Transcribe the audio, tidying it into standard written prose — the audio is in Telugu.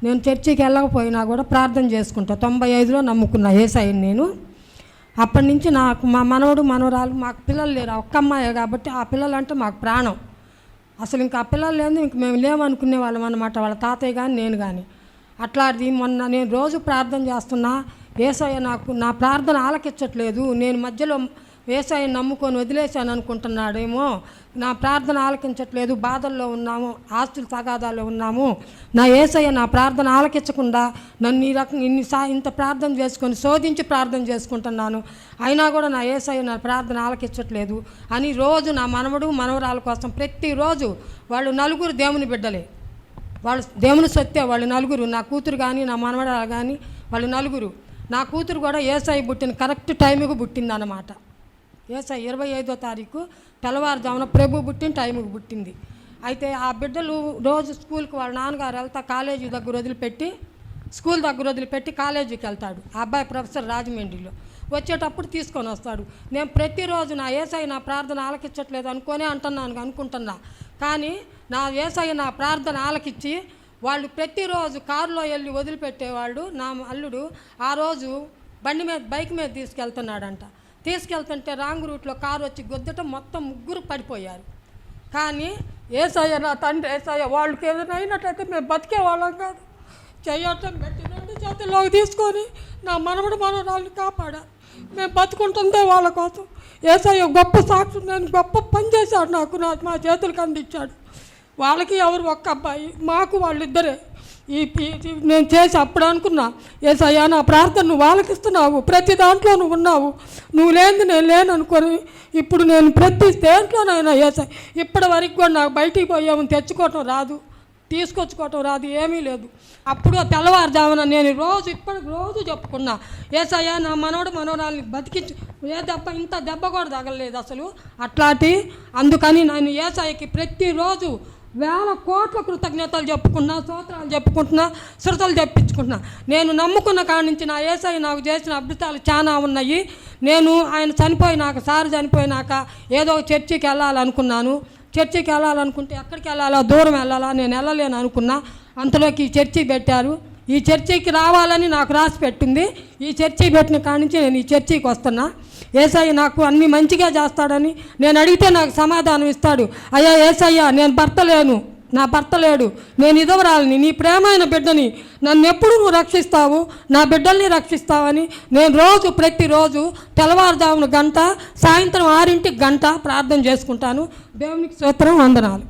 నేను చర్చికి వెళ్ళకపోయినా కూడా ప్రార్థన చేసుకుంటా. 95లో నమ్ముకున్నా యేసయ్యని నేను. అప్పటి నుంచి నాకు మా మనవడు మనవరాలు, మాకు పిల్లలు లేరు, ఒక్క అమ్మాయే కాబట్టి ఆ పిల్లలంటే మాకు ప్రాణం. అసలు ఇంకా ఆ పిల్లలు లేదు, ఇంక మేము లేవనుకునే వాళ్ళం అన్నమాట, వాళ్ళ తాతయ్య కానీ నేను కానీ. అట్లాంటిది మొన్న నేను రోజు ప్రార్థన చేస్తున్నా, యేసయ్య నాకు నా ప్రార్థన ఆలకించట్లేదు, నేను మధ్యలో యేసయ్యని నమ్ముకొని వదిలేశాను అనుకుంటున్నాడేమో, నా ప్రార్థన ఆలకించట్లేదు, బాధల్లో ఉన్నాము, ఆస్తుల తగాదాల్లో ఉన్నాము, నా యేసయ్య నా ప్రార్థన ఆలకించకుండా నన్ను ఈ రకంగా ఇంత ప్రార్థన చేసుకొని శోధించి ప్రార్థన చేసుకుంటున్నాను, అయినా కూడా నా యేసయ్య నా ప్రార్థన ఆలకించట్లేదు అని రోజు నా మనవడు మనవరాల కోసం ప్రతిరోజు, వాళ్ళు నలుగురు దేవుని బిడ్డలే, వాళ్ళు దేవుని సొత్తే, వాళ్ళు నలుగురు, నా కూతురు కానీ నా మనవరాలు కానీ వాళ్ళు నలుగురు. నా కూతురు కూడా యేసయ్య పుట్టిన కరెక్ట్ టైంకి పుట్టిందన్నమాట. యేసయ్య 25వ తారీఖు తెల్లవారుజామున ప్రభు పుట్టిన టైంకి పుట్టింది. అయితే ఆ బిడ్డలు రోజు స్కూల్కి వాళ్ళ నాన్నగారు వెళ్తా కాలేజీ దగ్గర వదిలిపెట్టి, స్కూల్ దగ్గర వదిలిపెట్టి కాలేజీకి వెళ్తాడు. ఆ అబ్బాయి ప్రొఫెసర్ రాజమండ్రిలో, వచ్చేటప్పుడు తీసుకొని వస్తాడు. నేను ప్రతిరోజు నా యేసయ్య నా ప్రార్థన ఆలకించట్లేదు అనుకుంటున్నా, కానీ నా యేసయ్య నా ప్రార్థన ఆలకించి వాళ్ళు ప్రతిరోజు కారులో వెళ్ళి వదిలిపెట్టేవాళ్ళు. నా అల్లుడు ఆ రోజు బైక్ మీద తీసుకెళ్తున్నాడంట. తీసుకెళ్తుంటే రాంగ్ రూట్లో కారు వచ్చి గుద్దటం, మొత్తం ముగ్గురు పడిపోయారు. కానీ యేసయ్య నా తండ్రి యేసయ్య వాళ్ళకి ఏదైనా అయినట్లయితే మేము బతికే వాళ్ళం కాదు, చేయటం పెట్టి 2 చేతుల్లోకి తీసుకొని నా మనవడు మనవరాలను కాపాడా. మేము బతుకుంటుందే వాళ్ళ కోసం. యేసయ్య గొప్ప సాక్షి, నేను గొప్ప పని చేశాడు, మా చేతులకు అందించాడు. వాళ్ళకి ఎవరు ఒక్క అబ్బాయి, మాకు వాళ్ళిద్దరే. నేను చేసి అప్పుడు అనుకున్నా, యేసయ్య నా ప్రార్థన నువ్వు ఆలకిస్తున్నావు, ప్రతి దాంట్లో నువ్వు ఉన్నావు, నువ్వు లేనిది నేను లేను అనుకొని ఇప్పుడు నేను ప్రతి దేంట్లోనైనా యేసయ్య, ఇప్పటి వరకు కూడా నాకు బయటికి పోయామని తెచ్చుకోవటం రాదు, తీసుకొచ్చుకోవటం రాదు, ఏమీ లేదు. అప్పుడు తెల్లవారుజామున నేను రోజు చెప్పుకున్నా, యేసయ్య నా మనవడు మనవరాలని బతికించు, ఇంత దెబ్బ కూడా తగలలేదు అసలు అట్లాంటి. అందుకని నేను యేసయ్యకి ప్రతిరోజు వేల కోట్ల కృతజ్ఞతలు చెప్పుకున్నా, స్తోత్రాలు చెప్పుకుంటున్నా, శృతులు చెప్పించుకుంటున్నా. నేను నమ్ముకున్న కాడి నుంచి నా యేసయ్య నాకు చేసిన అద్భుతాలు చాలా ఉన్నాయి. నేను ఆయన సార్ చనిపోయినాక ఏదో చర్చికి వెళ్ళాలనుకున్నాను. చర్చికి వెళ్ళాలనుకుంటే ఎక్కడికి వెళ్ళాలా, దూరం వెళ్ళాలా, నేను వెళ్ళలేను అనుకున్నా. అంతలోకి ఈ చర్చి పెట్టారు. ఈ చర్చికి రావాలని నాకు రాసి పెట్టింది. ఈ చర్చి పెట్టిన కాడి నుంచి నేను ఈ చర్చికి వస్తున్నా. యేసయ్య నాకు అన్ని మంచిగా చేస్తాడని, నేను అడిగితే నాకు సమాధానం ఇస్తాడు. అయ్యా యేసయ్య, నేను నా భర్త లేడు, నేను ఇదవరాలని, నీ ప్రేమైన బిడ్డని, నన్ను ఎప్పుడు నువ్వు రక్షిస్తావు, నా బిడ్డల్ని రక్షిస్తావని నేను ప్రతిరోజు తెల్లవారుజామున గంట, సాయంత్రం 6ంటికి గంట ప్రార్థన చేసుకుంటాను. దేవునికి స్తోత్రం, వందనాలు.